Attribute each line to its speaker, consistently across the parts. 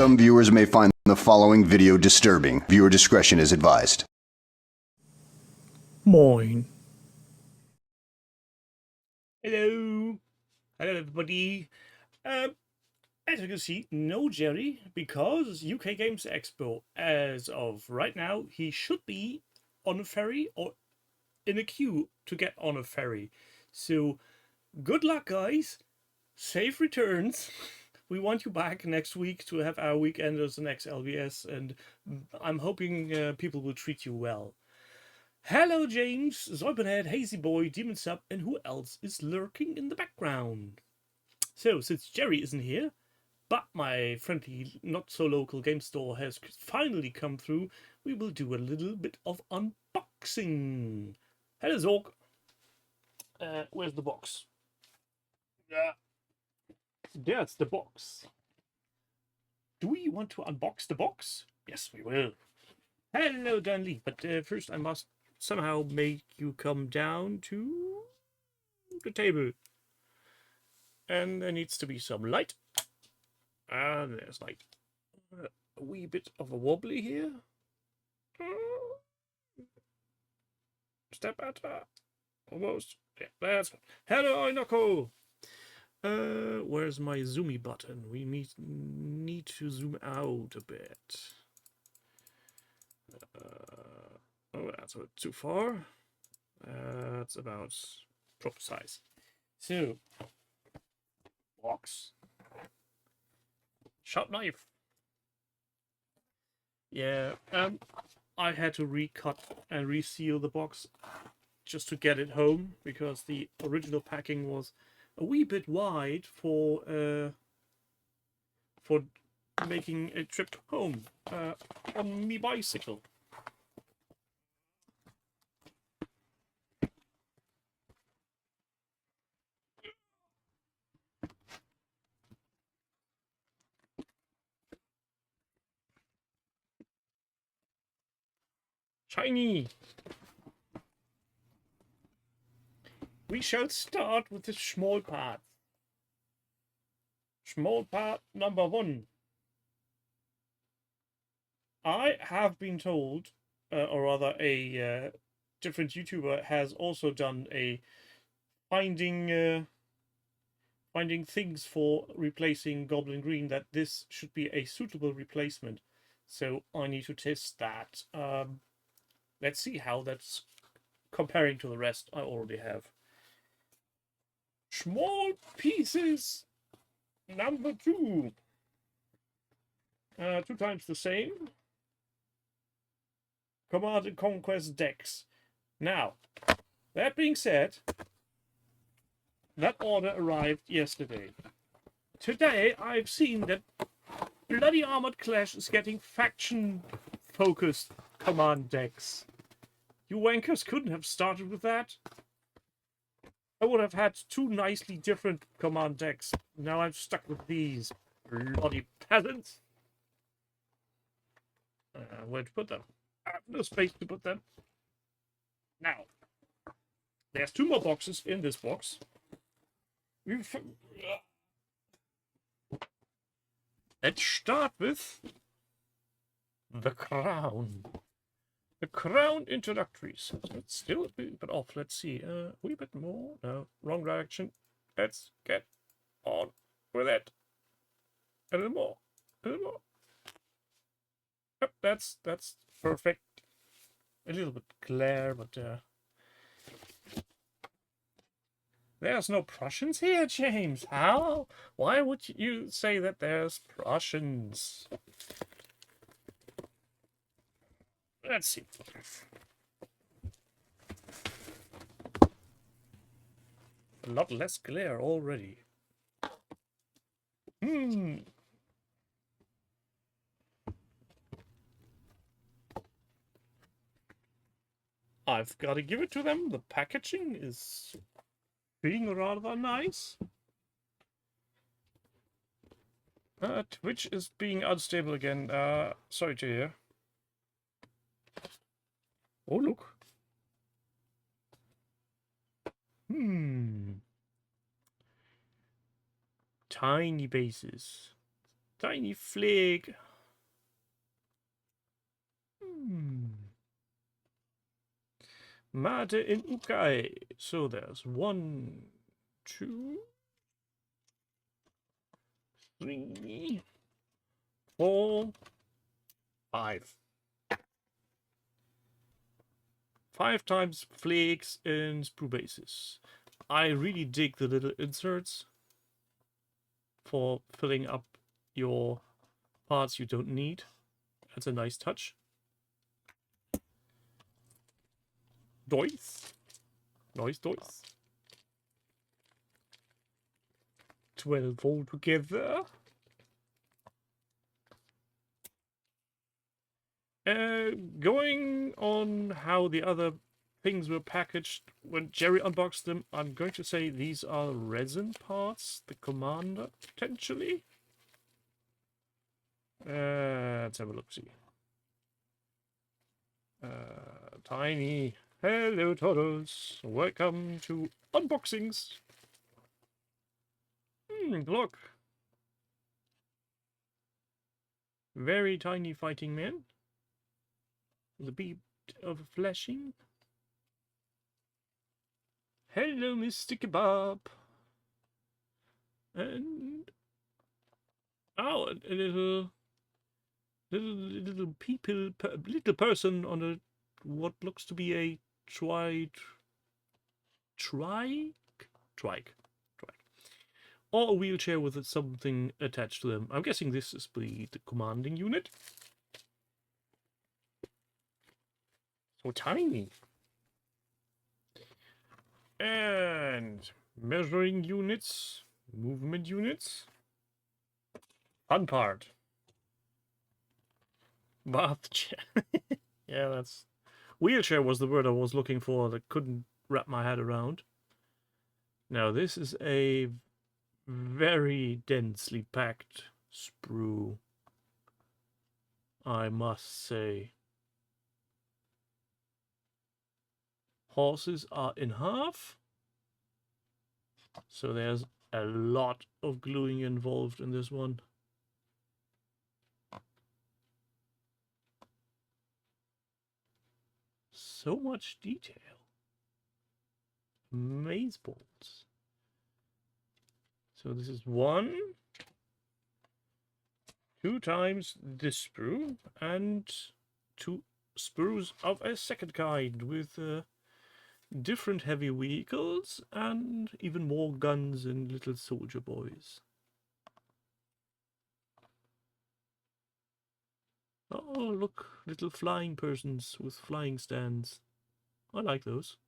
Speaker 1: Some viewers may find the following video disturbing. Viewer discretion is advised.
Speaker 2: Moin. Hello. Hello, everybody. As you can see, no Jerry, because UK Games Expo, as of right now, he should be on a ferry or in a queue to get on a ferry. So, good luck, guys. Safe returns. We want you back next week to have our weekend as the next LBS, and I'm hoping people will treat you well. Hello, James, Zoipenhead, Hazy Boy, Demon Sub, and who else is lurking in the background? So, since Jerry isn't here, but my friendly, not-so-local game store has finally come through, we will do a little bit of unboxing. Hello, Zork. Where's the box? There's the box. Do we want to unbox the box? Yes, we will. Hello, Danley. But first I must somehow make you come down to the table. And there needs to be some light. And there's like a wee bit of a wobbly here. Step out. Almost. Yeah, that's good. Hello, Inoko. Where's my zoomy button? We need to zoom out a bit. Oh, that's a bit too far. That's about proper size. So, box. Sharp knife. Yeah, I had to recut and reseal the box just to get it home because the original packing was a wee bit wide for making a trip home on me bicycle. Shiny. We shall start with the small part. Small part number 1. I have been told, or rather a different YouTuber has also done a finding things for replacing Goblin Green, that this should be a suitable replacement. So I need to test that. Let's see how that's comparing to the rest I already have. Small pieces number 2. 2 times the same. Command and Conquest decks. Now, that being said, that order arrived yesterday. Today, I've seen that Bloody Armored Clash is getting faction-focused command decks. You wankers couldn't have started with that. I would have had 2 nicely different command decks. Now I'm stuck with these bloody peasants. Where to put them? I have no space to put them. Now, there's 2 more boxes in this box. Let's start with the crown. The crown introductories. It's still a bit off. Let's see. A wee bit more. No, wrong direction. Let's get on with it. A little more. A little more. Yep, that's perfect. A little bit glare, but there's no Prussians here, James. How? Why would you say that there's Prussians? Let's see. A lot less glare already. I've got to give it to them. The packaging is being rather nice. Twitch is being unstable again. Sorry to hear. Oh, look. Tiny bases. Tiny flag. Mate in Ukai. So there's 1, 2, 3, 4, 5. 5 times flakes and sprue bases. I really dig the little inserts for filling up your parts you don't need. That's a nice touch. Dois. Nice dois. 12 all together. Going on how the other things were packaged when Jerry unboxed them, I'm going to say these are resin parts. The commander, potentially. Let's have a look-see. Tiny. Hello, Toddles. Welcome to unboxings. Look. Very tiny fighting man. With a bit of flashing. Hello, Mr. Kebab. And oh, a little person on a what looks to be a trike, or a wheelchair with something attached to them. I'm guessing this is the commanding unit. So tiny. And measuring units, movement units. Fun part. Bath chair. Yeah, that's... Wheelchair was the word I was looking for that couldn't wrap my head around. Now, this is a very densely packed sprue, I must say. Horses are in half. So there's a lot of gluing involved in this one. So much detail. Maze bolts. So this is 1, 2 times this sprue, and 2 sprues of a second kind with different heavy vehicles and even more guns and little soldier boys. Oh, look, little flying persons with flying stands. I like those.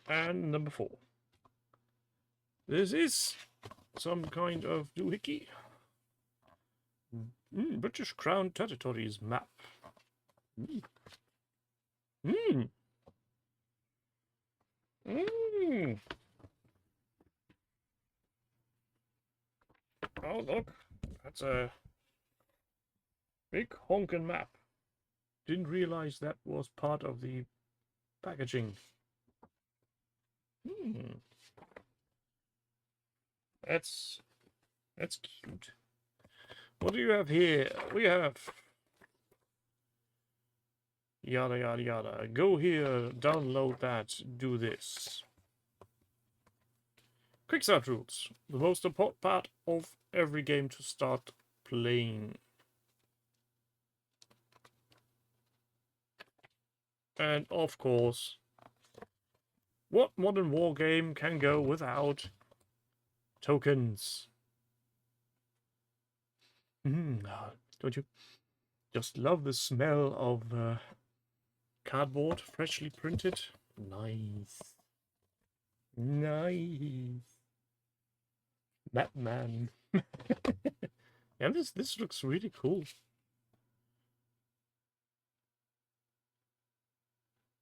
Speaker 2: And number 4. This is some kind of doohickey. British Crown Territories map. Oh, look. That's a big honkin' map. Didn't realize that was part of the packaging. That's cute. What do you have here? We have yada yada yada. Go here, download that, do this. Quick start rules. The most important part of every game to start playing. And of course, what modern war game can go without tokens? Don't you just love the smell of cardboard freshly printed? Nice. Nice. Batman. And this looks really cool.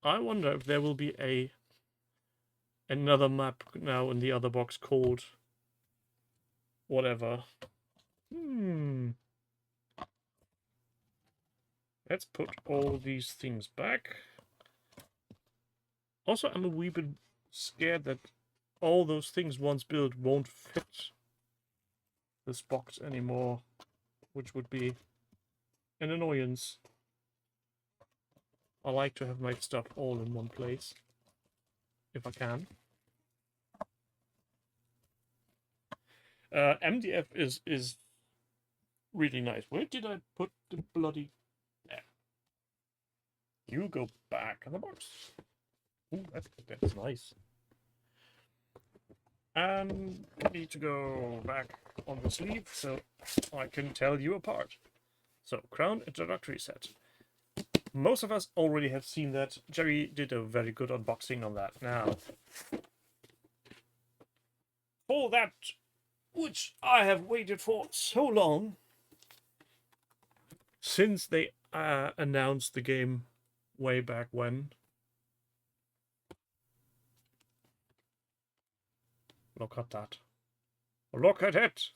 Speaker 2: I wonder if there will be another map now in the other box called whatever. Let's put all these things back. Also, I'm a wee bit scared that all those things once built won't fit this box anymore, which would be an annoyance. I like to have my stuff all in one place, if I can. MDF is really nice. Where did I put the bloody... There. You go back in the box. Ooh, that's nice. And I need to go back on the sleeve so I can tell you apart. So, Crown Introductory Set. Most of us already have seen that. Jerry did a very good unboxing on that. Now, for that which I have waited for so long, since they announced the game way back when. Look at that. Look at it!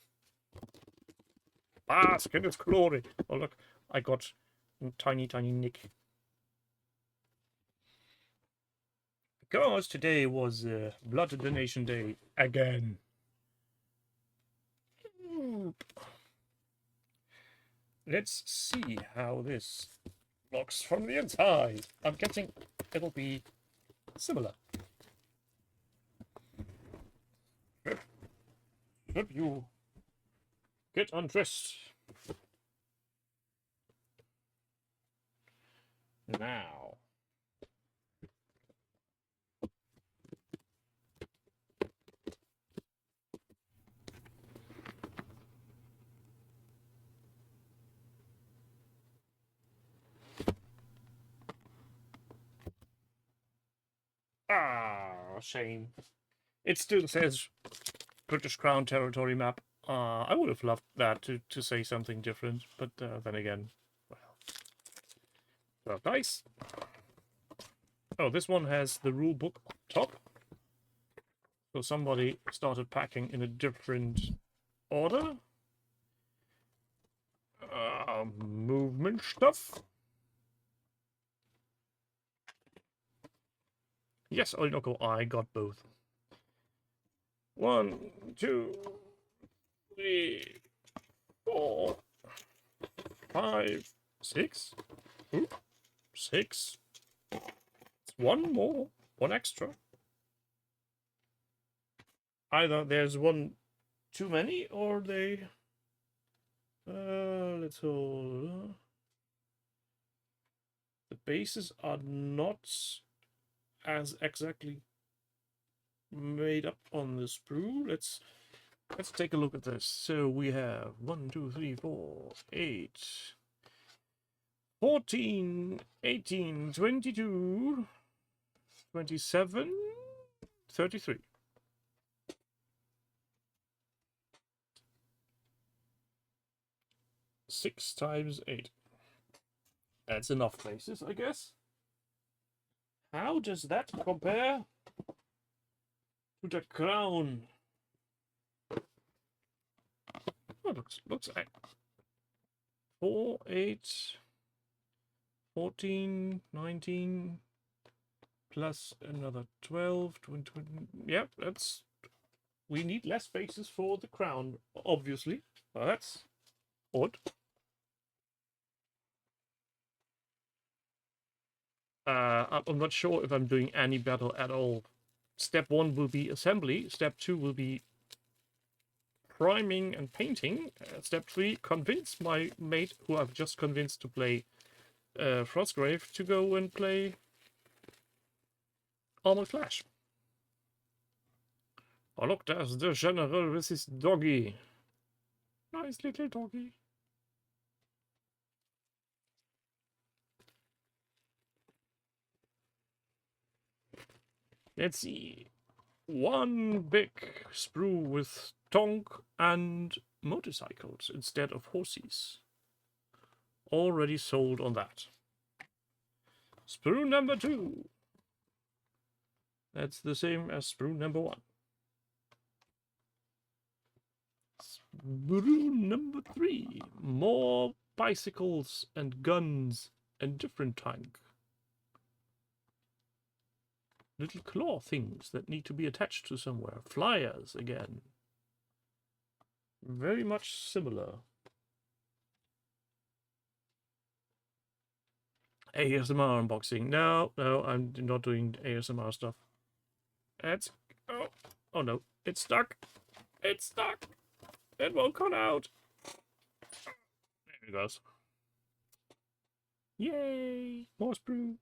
Speaker 2: Bask in its glory! Oh look, I got a tiny nick. Because today was Blood Donation Day again. Let's see how this looks from the inside. I'm guessing it'll be similar. Should you get undressed? Now. Ah, shame. It still says British Crown territory map. I would have loved that to say something different, but then again, well, nice. Oh, this one has the rule book on top. So somebody started packing in a different order. Movement stuff. Yes, Orinoco, I got both. 1, 2, 3, 4, 5, 6. Ooh, 6. It's one more, one extra. Either there's one too many, or they... let's hold... The bases are not as exactly made up on the sprue. Let's take a look at this. So we have 1, 2, 3, 4, 8, 14, 18, 22, 27, 33. Six times 8. That's enough bases, I guess. How does that compare to the crown? Oh, looks like 4, 8, 14, 19, plus another 12, 20, yep, that's... We need less bases for the crown, obviously. Well, that's odd. I'm not sure if I'm doing any battle at all. Step 1 will be assembly. Step 2 will be priming and painting. Step 3, convince my mate, who I've just convinced to play Frostgrave, to go and play Armored Clash. Oh look, there's the general with his doggy. Nice little doggy. Let's see. One big sprue with tonk and motorcycles instead of horses. Already sold on that. Sprue number 2. That's the same as sprue number 1. Sprue number 3. More bicycles and guns and different tank. little claw things that need to be attached to somewhere. Flyers again. Very much similar. ASMR unboxing. No, I'm not doing ASMR stuff. It's... Oh no. It's stuck. It's stuck. It won't come out. There it goes. Yay! More sprue.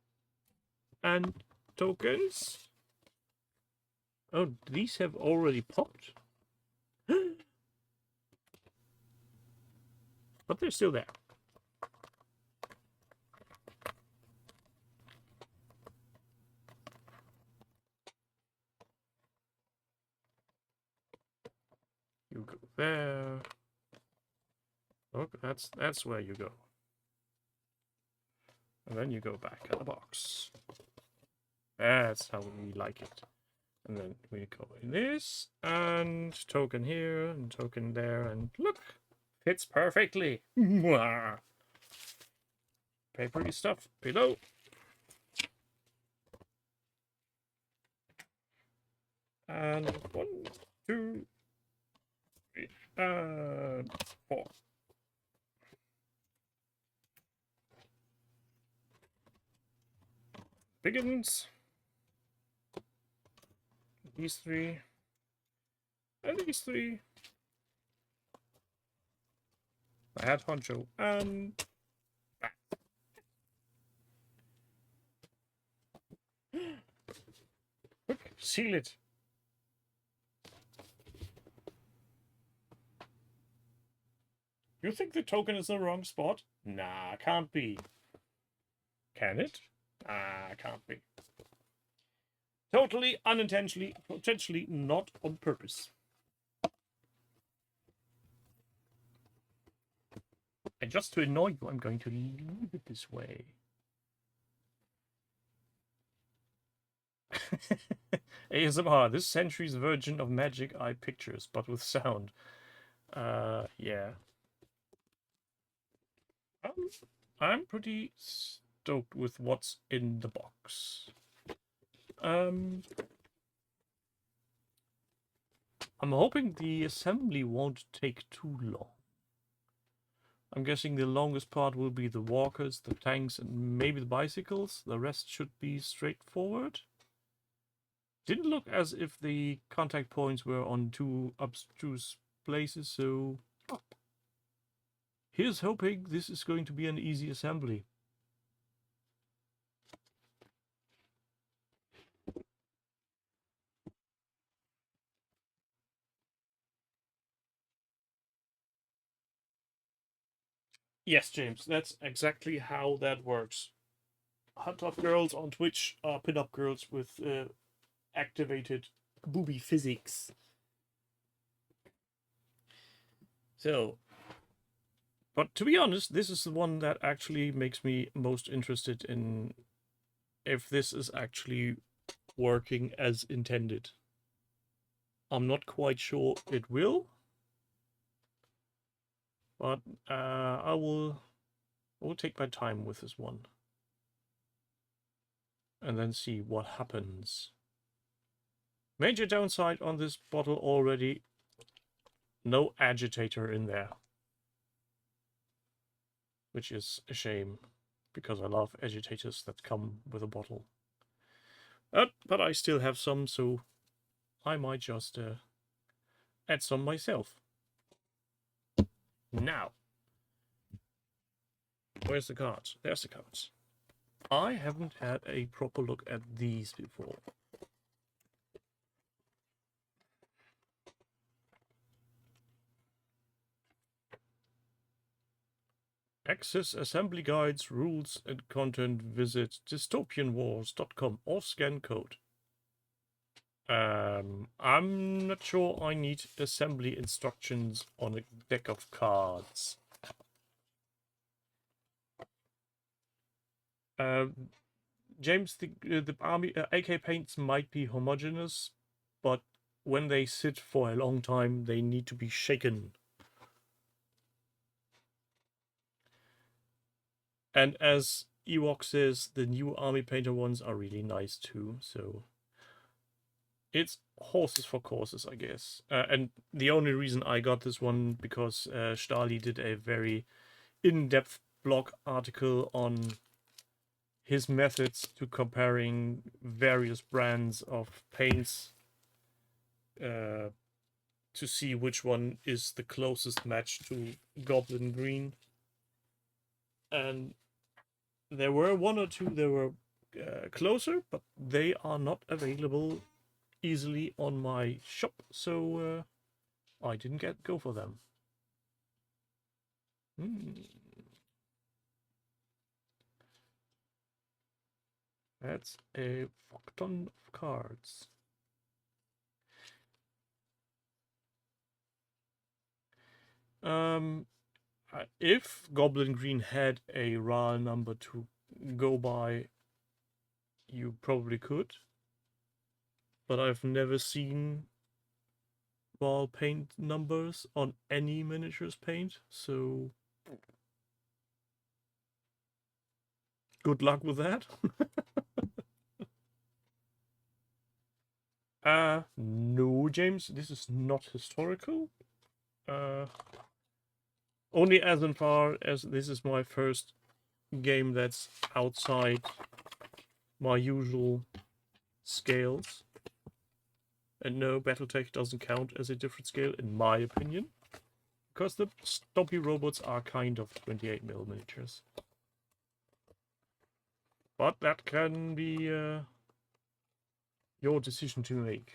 Speaker 2: And tokens. Oh, these have already popped. But they're still there. You go there. Look, that's where you go. And then you go back in the box. That's how we like it. And then we go in this, and token here, and token there, and look! Fits perfectly! Papery stuff below. And 1, 2, 3, and 4. Begins. These 3. And these 3. I had honcho. And that. Quick, seal it. You think the token is in the wrong spot? Nah, can't be. Can it? Ah, can't be. Totally unintentionally, potentially not on purpose. And just to annoy you, I'm going to leave it this way. ASMR, this century's version of Magic Eye Pictures, but with sound. Yeah. I'm pretty stoked with what's in the box. I'm hoping the assembly won't take too long. I'm guessing the longest part will be the walkers, the tanks, and maybe the bicycles. The rest should be straightforward. Didn't look as if the contact points were on too abstruse places, so here's hoping this is going to be an easy assembly. Yes, James, that's exactly how that works. Hot top girls on Twitch are pin-up girls with activated booby physics. So, but to be honest, this is the one that actually makes me most interested in if this is actually working as intended. I'm not quite sure it will, but I will take my time with this one and then see what happens. Major downside on this bottle already: no agitator in there, which is a shame because I love agitators that come with a bottle. But I still have some, so I might just add some myself. Now, where's the cards? There's the cards. I haven't had a proper look at these before. Access assembly guides, rules and content, visit dystopianwars.com or scan code. I'm not sure I need assembly instructions on a deck of cards. James, the army AK paints might be homogeneous, but when they sit for a long time, they need to be shaken. And as Ewok says, the new army painter ones are really nice too, so It's horses for courses, I guess. And the only reason I got this one because Stali did a very in-depth blog article on his methods to comparing various brands of paints to see which one is the closest match to Goblin Green. And there were one or two that were closer, but they are not available easily on my shop, so I didn't go for them. That's a fuck ton of cards. If Goblin Green had a RAL number to go by, you probably could. But I've never seen RAL paint numbers on any miniatures paint, so good luck with that. No, James, this is not historical. Only as far as this is my first game that's outside my usual scales. And no, Battletech doesn't count as a different scale, in my opinion. Because the Stompy robots are kind of 28mm miniatures. But that can be your decision to make.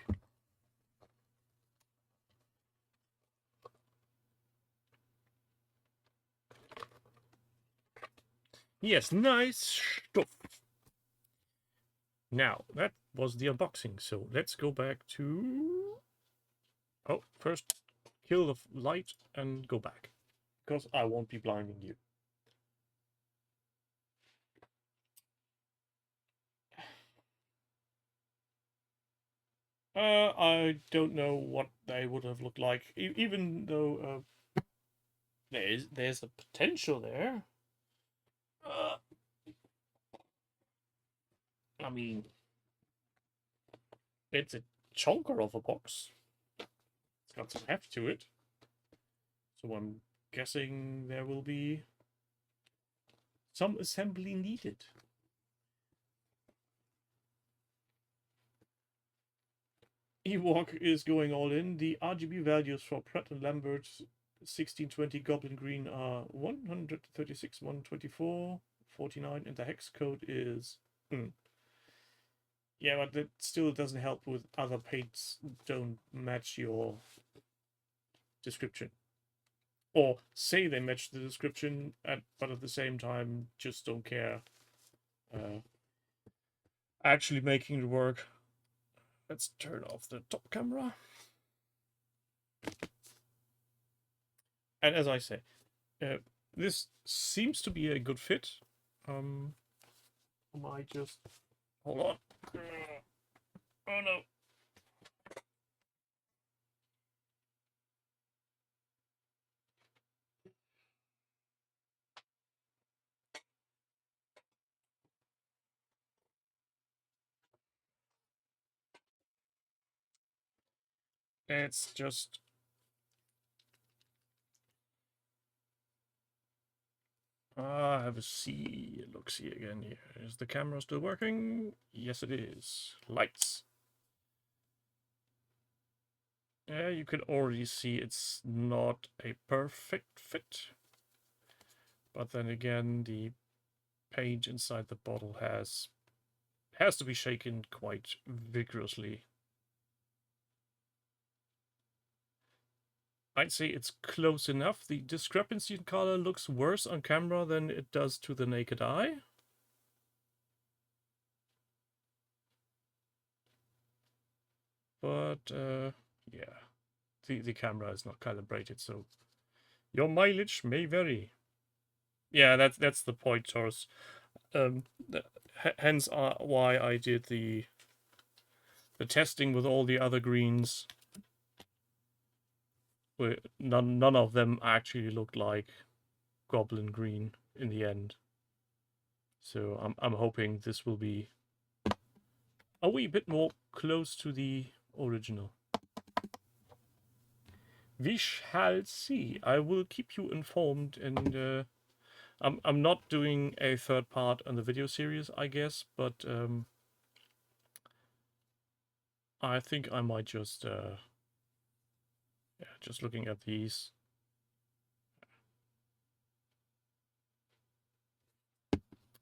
Speaker 2: Yes, nice stuff. Now, that was the unboxing, so let's go back to... Oh, first kill the light and go back. Because I won't be blinding you. I don't know what they would have looked like, even though there's a potential there. I mean, it's a chonker of a box. It's got some heft to it. So I'm guessing there will be some assembly needed. Ewok is going all in. The RGB values for Pratt and Lambert 1620 Goblin Green are 136, 124, 49, and the hex code is... Yeah, but that still doesn't help with other paints don't match your description. Or say they match the description, but at the same time just don't care actually making it work. Let's turn off the top camera. And as I say, this seems to be a good fit. I might just... Hold on. Oh no. It's just... have a see. Look, see again here. Is the camera still working? Yes, it is. Lights. Yeah, you can already see it's not a perfect fit. But then again, the paint inside the bottle has to be shaken quite vigorously. I'd say it's close enough. The discrepancy in color looks worse on camera than it does to the naked eye. But yeah, the camera is not calibrated, so your mileage may vary. Yeah, that's the point, Taurus. Hence why I did the testing with all the other greens. Where none of them actually looked like Goblin Green in the end. So I'm hoping this will be a wee bit more close to the original. We shall see. I will keep you informed, and I'm not doing a third part on the video series, I guess, but I think I might just just looking at these.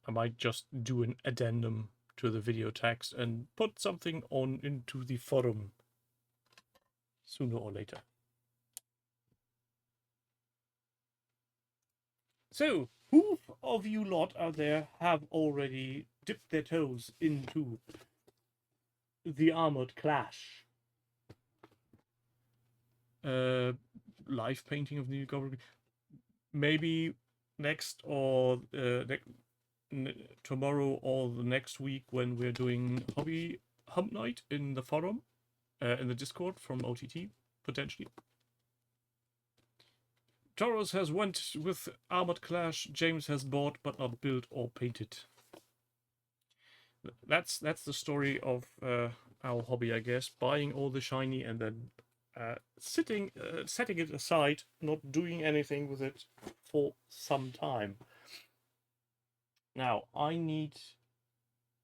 Speaker 2: I might just do an addendum to the video text and put something on into the forum sooner or later. So, who of you lot out there have already dipped their toes into the Armored Clash? Live painting of the new government. Maybe next or tomorrow or the next week when we're doing hobby hump night in the forum, in the Discord from OTT, potentially. Taurus has went with Armored Clash. James has bought but not built or painted. That's the story of our hobby, I guess. Buying all the shiny and then setting it aside, not doing anything with it for some time. Now I need,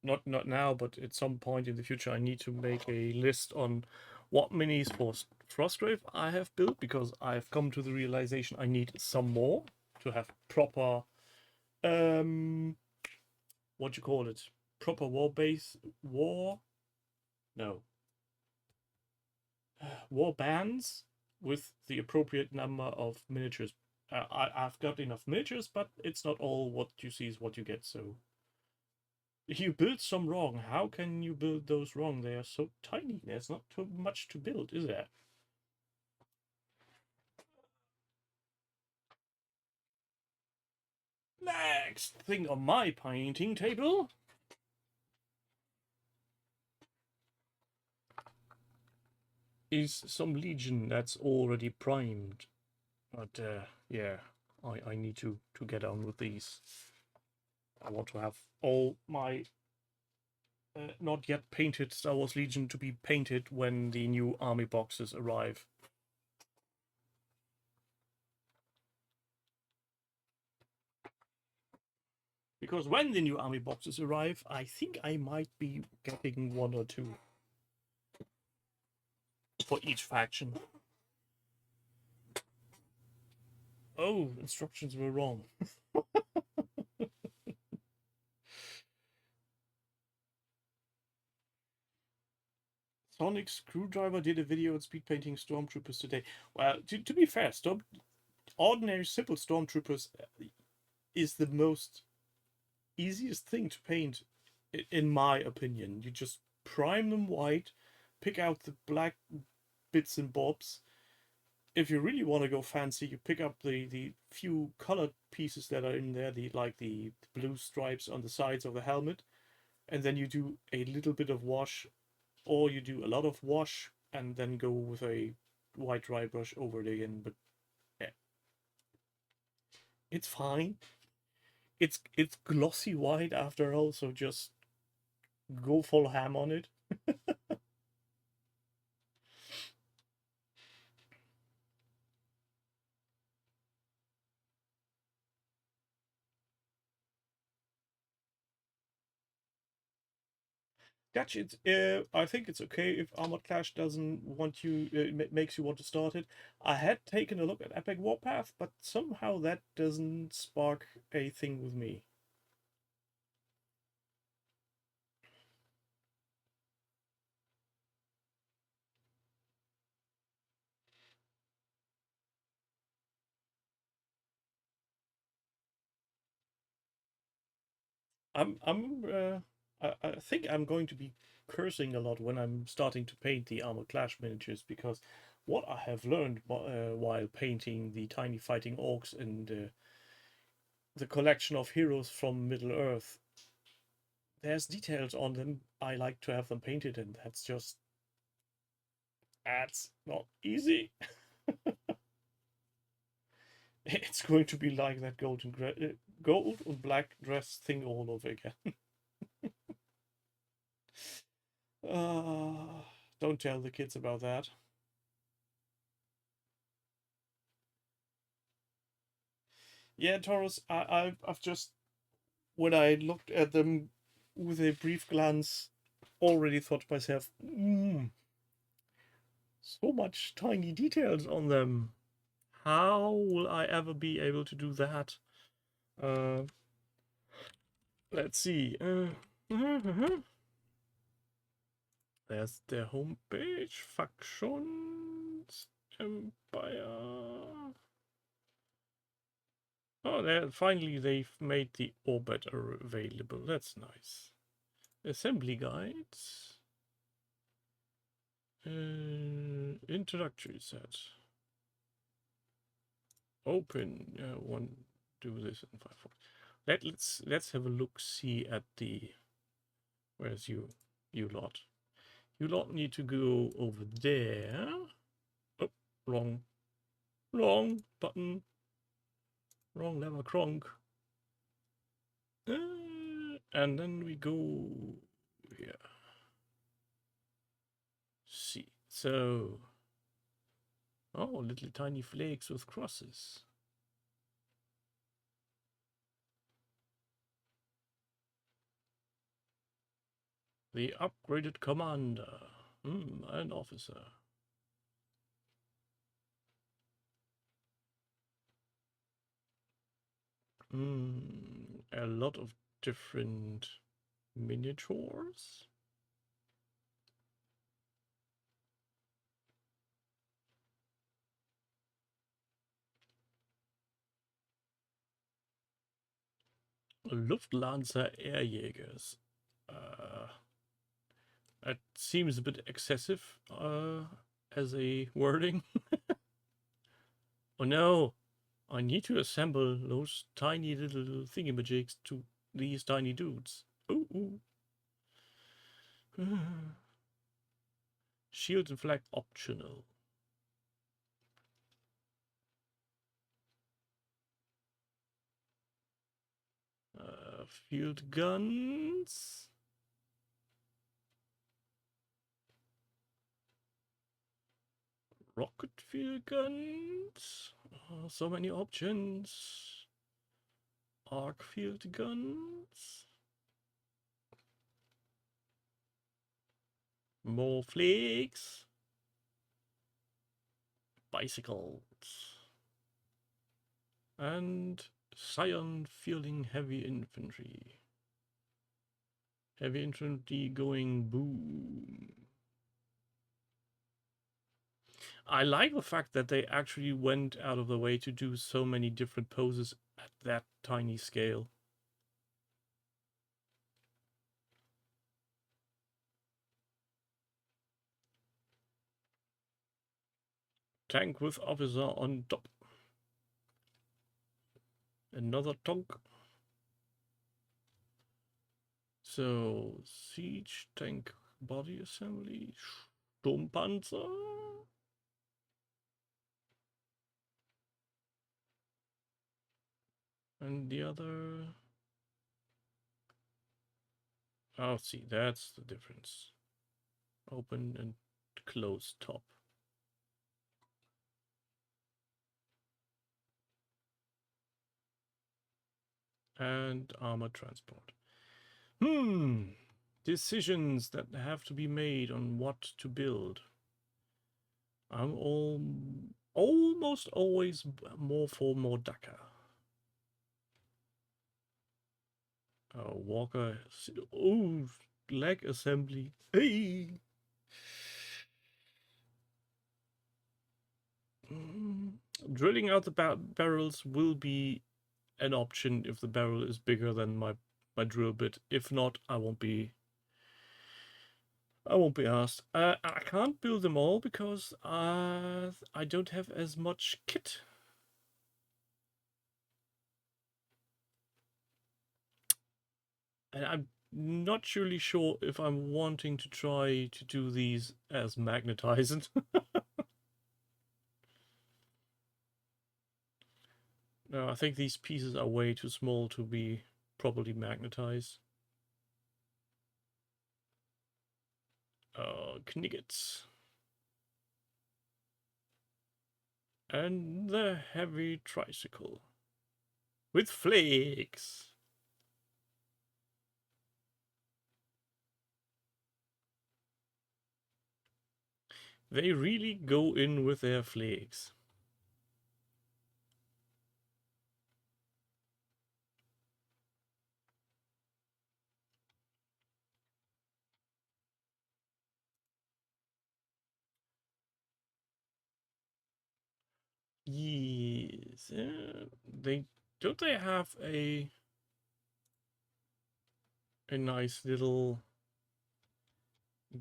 Speaker 2: not now, but at some point in the future, I need to make a list on what minis for Frostgrave I have built, because I've come to the realization I need some more to have proper what you call it, proper war bands with the appropriate number of miniatures. I've got enough miniatures, but it's not all what you see is what you get. So if you build some wrong, how can you build those wrong? They are so tiny. There's not too much to build, is there? Next thing on my painting table is some Legion that's already primed. But yeah, I need to get on with these. I want to have all my not yet painted Star Wars Legion to be painted when the new army boxes arrive. Because when the new army boxes arrive, I think I might be getting 1 or 2 for each faction. Oh, instructions were wrong. Sonic Screwdriver did a video on speed painting stormtroopers today. Well, to be fair, ordinary simple stormtroopers is the most easiest thing to paint, in my opinion. You just prime them white, pick out the black bits and bobs. If you really want to go fancy, you pick up the few colored pieces that are in there, like the blue stripes on the sides of the helmet, and then you do a little bit of wash, or you do a lot of wash and then go with a white dry brush over it again. But yeah, it's fine. It's glossy white after all, so just go full ham on it. Gotcha. I think it's okay if Armored Clash doesn't want you, makes you want to start it. I had taken a look at Epic Warpath, but somehow that doesn't spark a thing with me. I think I'm going to be cursing a lot when I'm starting to paint the Armored Clash miniatures, because what I have learned while painting the tiny fighting orcs and the collection of heroes from Middle Earth, there's details on them. I like to have them painted, and that's not easy. It's going to be like that gold and black dress thing all over again. Don't tell the kids about that. Yeah, Taurus, I've just, when I looked at them with a brief glance, already thought to myself, so much tiny details on them. How will I ever be able to do that? Let's see. There's their homepage, factions, empire. Oh, finally they've made the orbit available. That's nice. Assembly guides. Introductory set. Open. One. Do this in Firefox. Let's have a look. See at the. Where's you? You lot. You lot need to go over there. Oh, wrong button. Wrong lever, cronk. And then we go here. See. So. Oh, little tiny flakes with crosses. The upgraded commander. An officer. A lot of different miniatures. Luftlanzer Airjägers. That seems a bit excessive as a wording. Oh no! I need to assemble those tiny little thingamajigs to these tiny dudes. Ooh. Shield and flag optional. Field guns. Rocket field guns. So many options. Arc field guns. More flakes. Bicycles. And Scion fielding heavy infantry. Heavy infantry going boom. I like the fact that they actually went out of the way to do so many different poses at that tiny scale. Tank with officer on top. Another tank. So, siege tank body assembly. Sturmpanzer. And the other... Oh, see, that's the difference. Open and close top. And armor transport. Decisions that have to be made on what to build. I'm almost always more for Mordaka. Walker. Oh, leg assembly. Hey! Drilling out the barrels will be an option if the barrel is bigger than my drill bit. If not, I won't be asked. I can't build them all because I don't have as much kit. And I'm not really sure if I'm wanting to try to do these as magnetized. No, I think these pieces are way too small to be properly magnetized. Kniggets. And the heavy tricycle. With flakes. They really go in with their flakes. Yes. Don't they have a nice little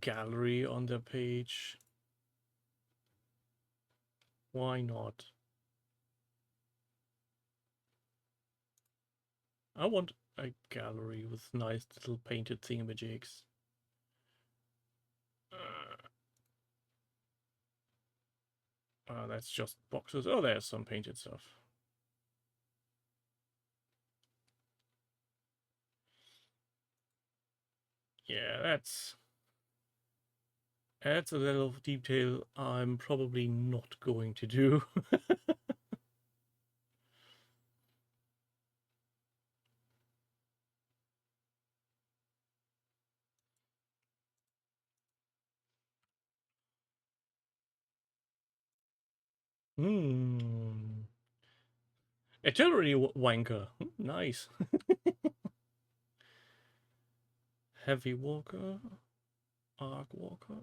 Speaker 2: gallery on their page? Why not? I want a gallery with nice little painted thingamajigs. That's just boxes. Oh, there's some painted stuff. Yeah, that's a little detail I'm probably not going to do. Artillery wanker. Nice. Heavy walker. Arc walker.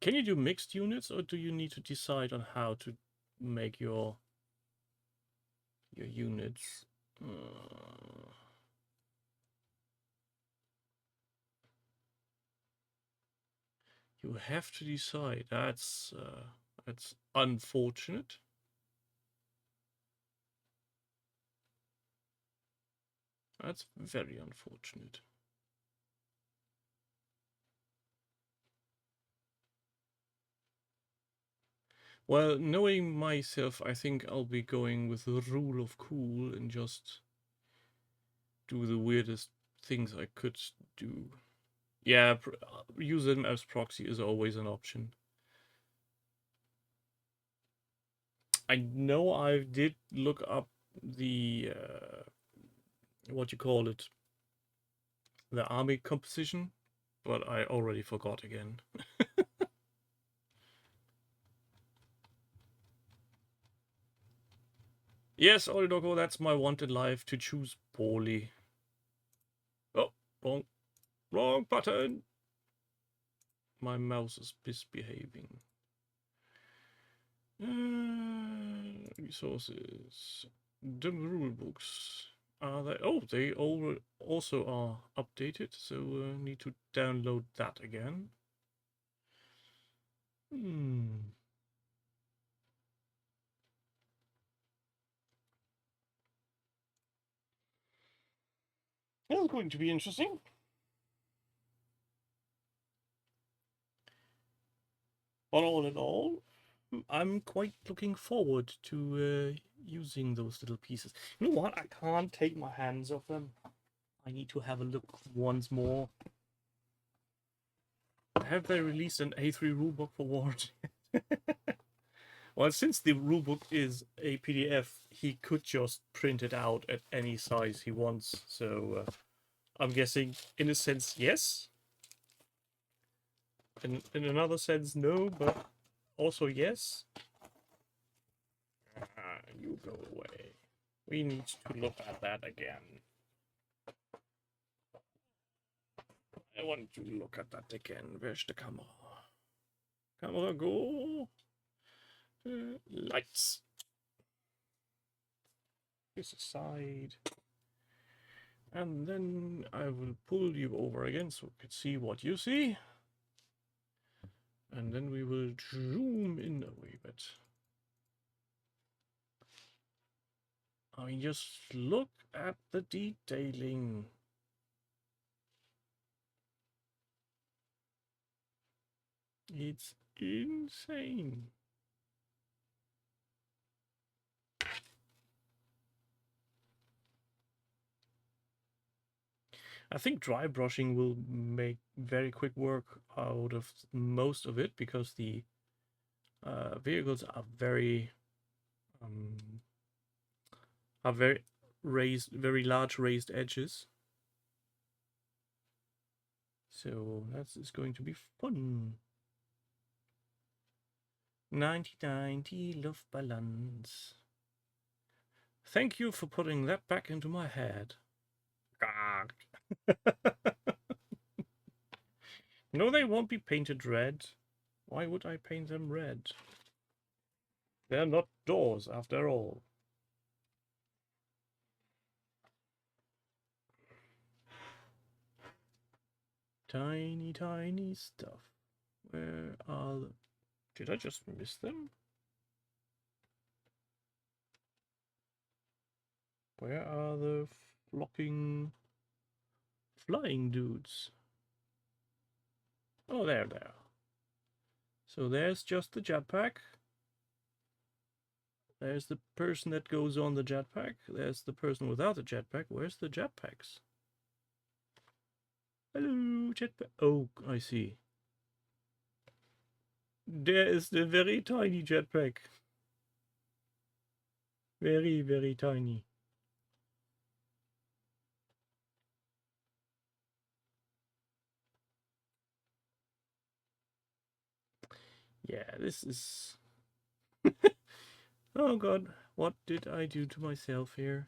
Speaker 2: Can you do mixed units, or do you need to decide on how to make your units? You have to decide. That's unfortunate. That's very unfortunate. Well, knowing myself, I think I'll be going with the rule of cool and just do the weirdest things I could do. Yeah, use them as proxy is always an option. I know I did look up the what you call it, the army composition, but I already forgot again. Yes, Olidogo, that's my wanted life, to choose poorly. Oh, wrong button. My mouse is misbehaving. Resources. The rule books. Are they? Oh, they all also are updated, so need to download that again. That's going to be interesting. But all in all, I'm quite looking forward to using those little pieces. You know what? I can't take my hands off them. I need to have a look once more. Have they released an A3 rulebook for Ward? Well, since the rulebook is a PDF, he could just print it out at any size he wants. So I'm guessing, in a sense, yes. In another sense, no, but also yes. You go away. We need to look at that again. I want to look at that again. Where's the camera? Camera, go. Lights. This aside. And then I will pull you over again so we can see what you see. And then we will zoom in a wee bit. I mean, just look at the detailing. It's insane. I think dry brushing will make very quick work out of most of it because the vehicles are very raised, very large raised edges. So that is going to be fun. 90-90 Luftballons. Thank you for putting that back into my head. No, they won't be painted red. Why would I paint them red? They're not doors, after all. Tiny, tiny stuff. Where are the... Did I just miss them? Where are the flocking flying dudes? Oh, there. So there's just the jetpack. There's the person that goes on the jetpack. There's the person without the jetpack. Where's the jetpacks? Hello, jetpack. Oh, I see. There is the very tiny jetpack. Very, very tiny. Yeah, this is... Oh god, what did I do to myself here?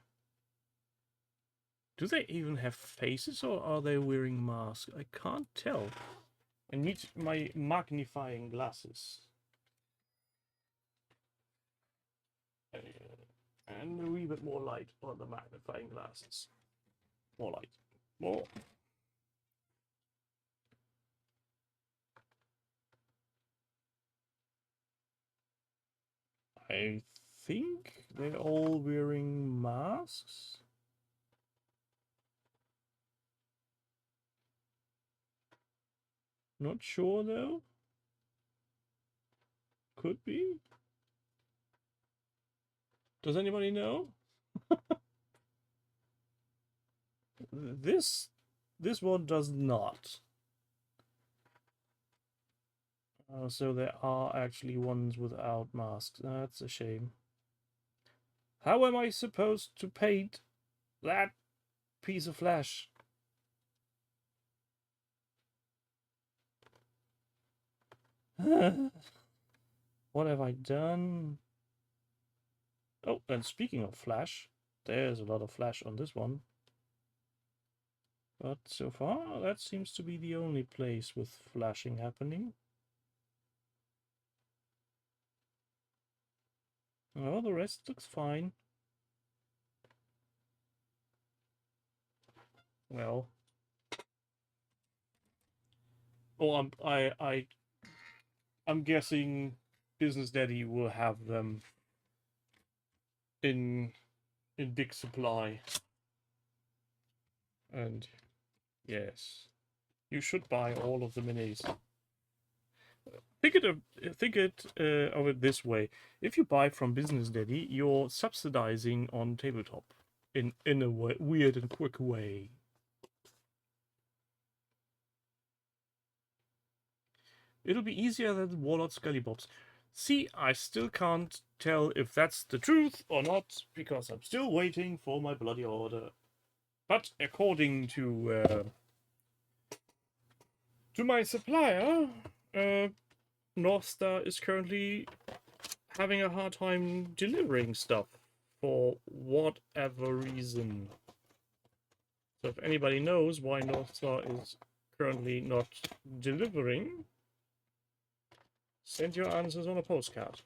Speaker 2: Do they even have faces or are they wearing masks? I can't tell. I need my magnifying glasses. And a wee bit more light on the magnifying glasses. More light. More. I think they're all wearing masks. Not sure though. Could be. Does anybody know? This one does not. So there are actually ones without masks. That's a shame. How am I supposed to paint that piece of flesh? What have I done? Oh, and speaking of flash, there's a lot of flash on this one. But so far, that seems to be the only place with flashing happening. Oh, the rest looks fine. Well. Oh, I'm guessing Business Daddy will have them in big supply. And yes, you should buy all of the minis. Think of it this way: if you buy from Business Daddy, you're subsidizing on tabletop in a weird and quick way. It'll be easier than Warlord Scullybobs. See, I still can't tell if that's the truth or not, because I'm still waiting for my bloody order. But according to my supplier, North Star is currently having a hard time delivering stuff for whatever reason. So if anybody knows why North Star is currently not delivering, send your answers on a postcard.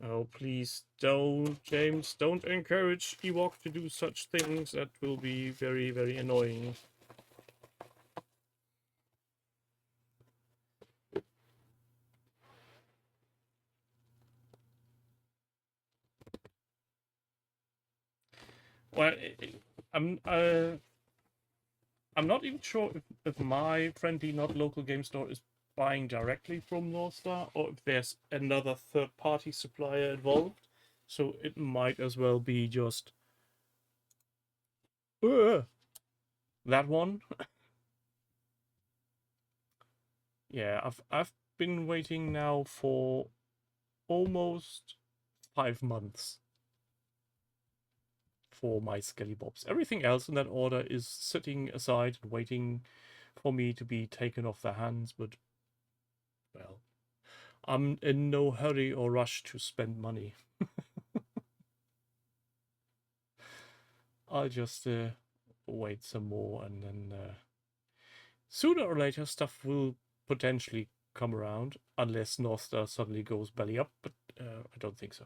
Speaker 2: Oh, please don't, James. Don't encourage Ewok to do such things. That will be very, very annoying. Well, I'm not even sure if my friendly not local game store is buying directly from North Star or if there's another third-party supplier involved. So it might as well be just that one. Yeah, I've been waiting now for almost 5 months for my Skelly Bobs. Everything else in that order is sitting aside and waiting for me to be taken off their hands, but well, I'm in no hurry or rush to spend money. I'll just wait some more, and then sooner or later stuff will potentially come around, unless North Star suddenly goes belly up, but I don't think so.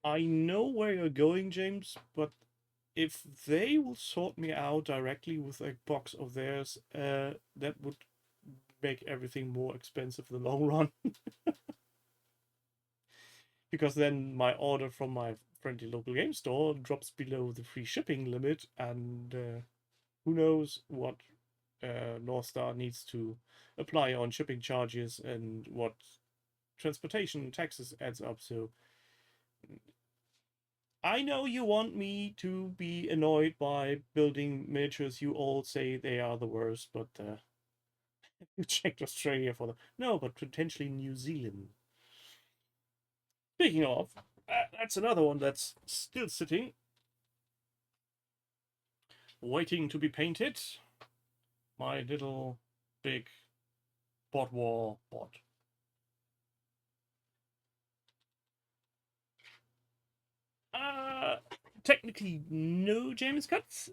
Speaker 2: I know where you're going, James, but if they will sort me out directly with a box of theirs, that would make everything more expensive in the long run. Because then my order from my friendly local game store drops below the free shipping limit, and who knows what North Star needs to apply on shipping charges and what transportation taxes adds up. So I know you want me to be annoyed by building miniatures. You all say they are the worst, but you checked Australia for them. No, but potentially New Zealand. Speaking of, that's another one that's still sitting, waiting to be painted. My little big bot war bot. Uh, Technically, no James cuts.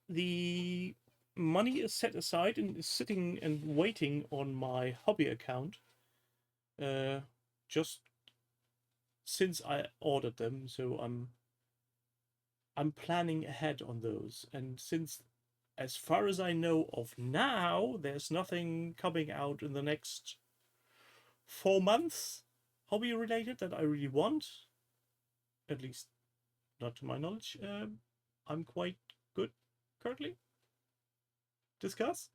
Speaker 2: The money is set aside and is sitting and waiting on my hobby account. Just since I ordered them, so I'm planning ahead on those. And since, as far as I know of now, there's nothing coming out in the next 4 months, hobby related, that I really want. At least not to my knowledge. I'm quite good currently. Discuss.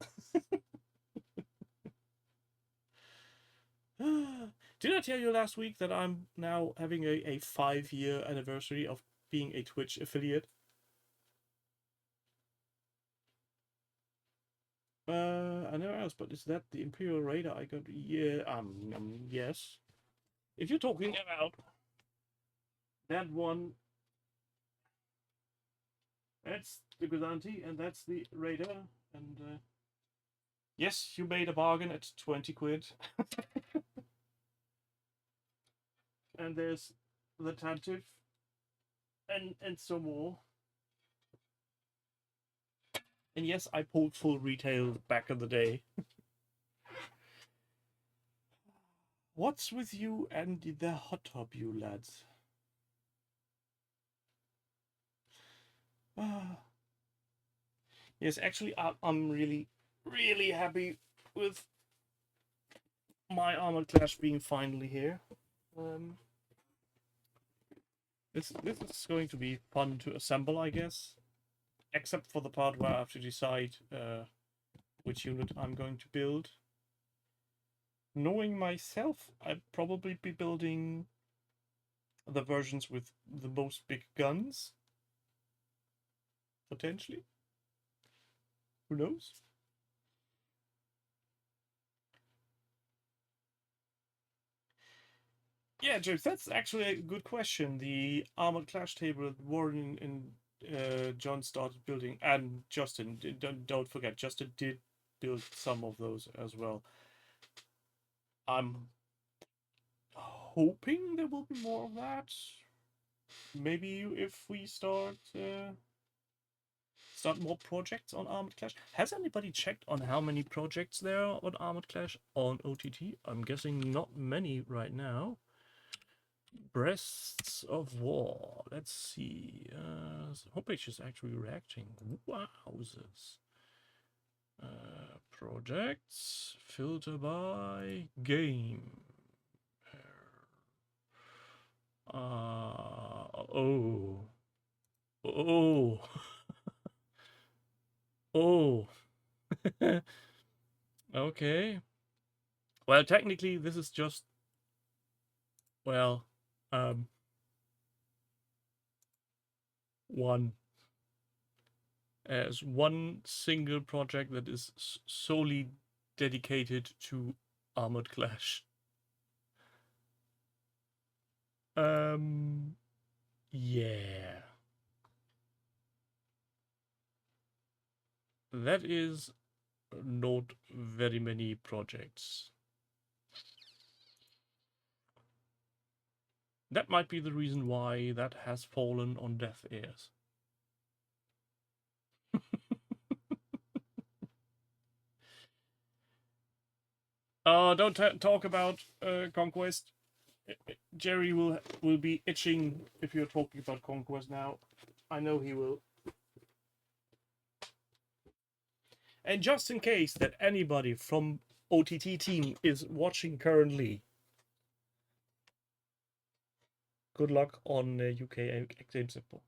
Speaker 2: Did I tell you last week that I'm now having a 5-year anniversary of being a Twitch affiliate? I never asked, but is that the Imperial Raider I got? Yeah, yes. If you're talking about that one, that's the Guzanti, and that's the Raider, and yes, you made a bargain at 20 quid. And there's the Tantive, and some more. And yes, I pulled full retail back in the day. What's with you and the hot tub, you lads? Ah. Yes, actually, I'm really, really happy with my Armored Clash being finally here. This is going to be fun to assemble, I guess. Except for the part where I have to decide which unit I'm going to build. Knowing myself, I'd probably be building the versions with the most big guns. Potentially. Who knows? Yeah, James, that's actually a good question. The Armored Clash table that Warren and John started building, and Justin, don't forget, Justin did build some of those as well. I'm hoping there will be more of that. Maybe if we start more projects on Armored Clash. Has anybody checked on how many projects there are on Armored Clash on OTT? I'm guessing not many right now. Breasts of War. Let's see. Homepage is actually reacting. Wowzers. Projects. Filter by game. Oh. Oh. Oh. Okay. Well, technically, this is just, well, one as one single project that is solely dedicated to Armored Clash. Yeah. That is not very many projects. That might be the reason why that has fallen on deaf ears. Don't talk about Conquest. Jerry will be itching if you're talking about Conquest now. I know he will. And just in case that anybody from OTT team is watching currently, good luck on UK Games Expo.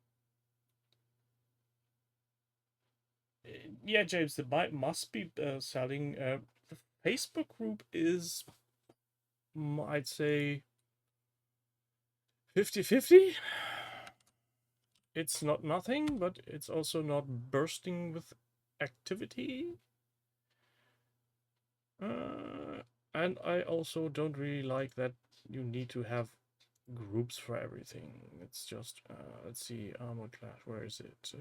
Speaker 2: Yeah, James, the bike must be selling. The Facebook group is, I'd say, 50-50. It's not nothing, but it's also not bursting with activity. And I also don't really like that you need to have groups for everything. It's just, let's see, Armored Clash, where is it?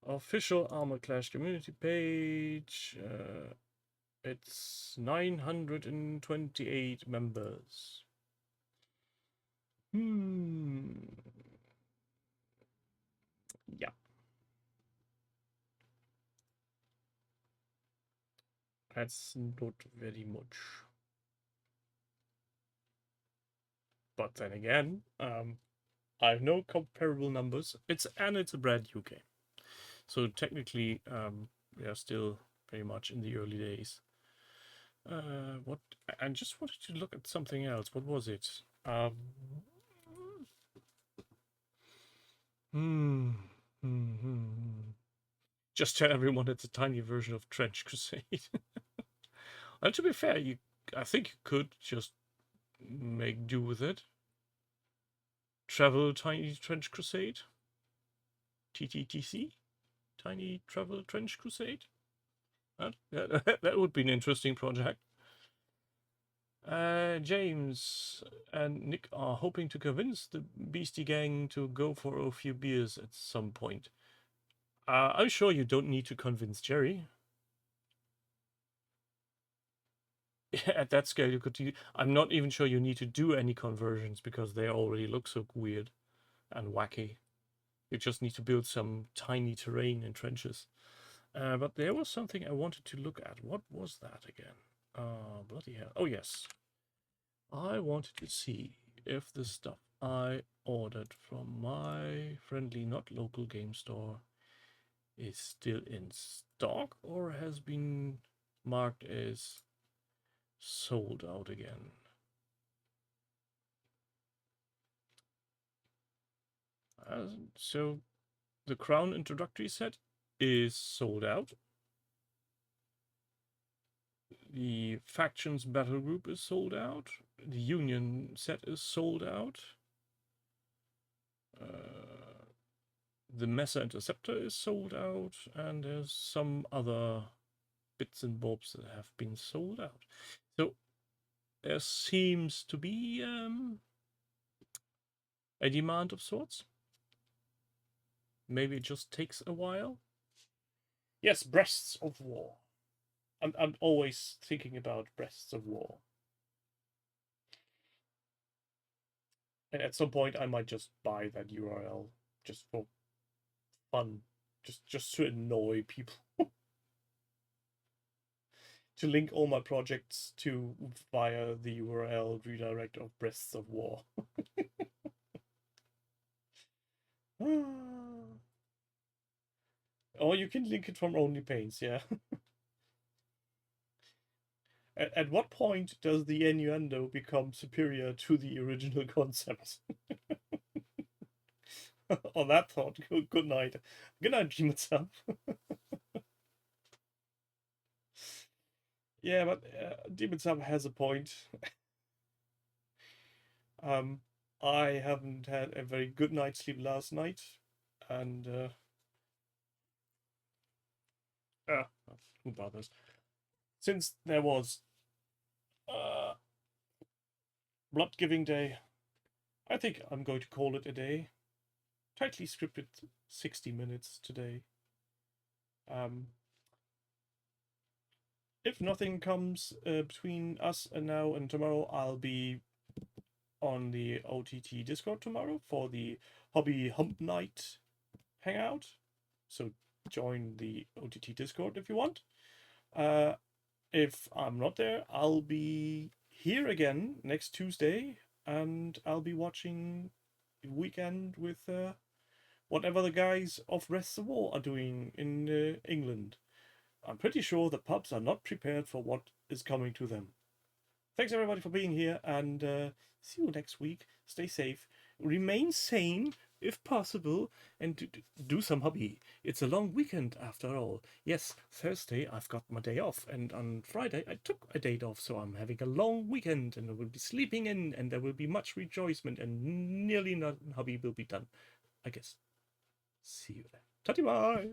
Speaker 2: Official Armored Clash community page. It's 928 members. Yeah. That's not very much. But then again, I have no comparable numbers. It's a brand new game. So technically, we are still very much in the early days. What? I just wanted to look at something else. What was it? Just tell everyone it's a tiny version of Trench Crusade. And to be fair, I think you could just make do with it. Travel Tiny Trench Crusade. TTTC. Tiny Travel Trench Crusade. That would be an interesting project. James and Nick are hoping to convince the Beastie Gang to go for a few beers at some point. I'm sure you don't need to convince Jerry. At that scale, you could. I'm not even sure you need to do any conversions because they already look so weird and wacky. You just need to build some tiny terrain and trenches. But there was something I wanted to look at. What was that again? Bloody hell. Oh, yes. I wanted to see if the stuff I ordered from my friendly not local game store is still in stock or has been marked as sold out again. So the Crown introductory set is sold out. The Factions Battle Group is sold out. The Union set is sold out. The Mesa Interceptor is sold out. And there's some other bits and bobs that have been sold out. So there seems to be a demand of sorts. Maybe it just takes a while. Yes, Breasts of War. I'm always thinking about Breasts of War. And at some point, I might just buy that URL just for fun, just to annoy people. To link all my projects to via the URL redirect of Breasts of War. Or you can link it from Only Paints, yeah. At what point does the innuendo become superior to the original concept? On that thought, good night. Good night, Jimmy-san. Yeah, but Demon Sub has a point. I haven't had a very good night's sleep last night, and who bothers? Since there was Blood Giving Day, I think I'm going to call it a day. Tightly scripted 60 minutes today. If nothing comes between us and now and tomorrow, I'll be on the OTT Discord tomorrow for the Hobby Hump Night Hangout. So join the OTT Discord if you want. If I'm not there, I'll be here again next Tuesday, and I'll be watching Weekend with whatever the guys of Rest of the War are doing in England. I'm pretty sure the pubs are not prepared for what is coming to them. Thanks everybody for being here, and see you next week. Stay safe, remain sane if possible, and do some hobby. It's a long weekend after all. Yes, Thursday I've got my day off, and on Friday I took a day off, so I'm having a long weekend, and I will be sleeping in, and there will be much rejoicement, and nearly no hobby will be done, I guess. See you there. Tatty bye!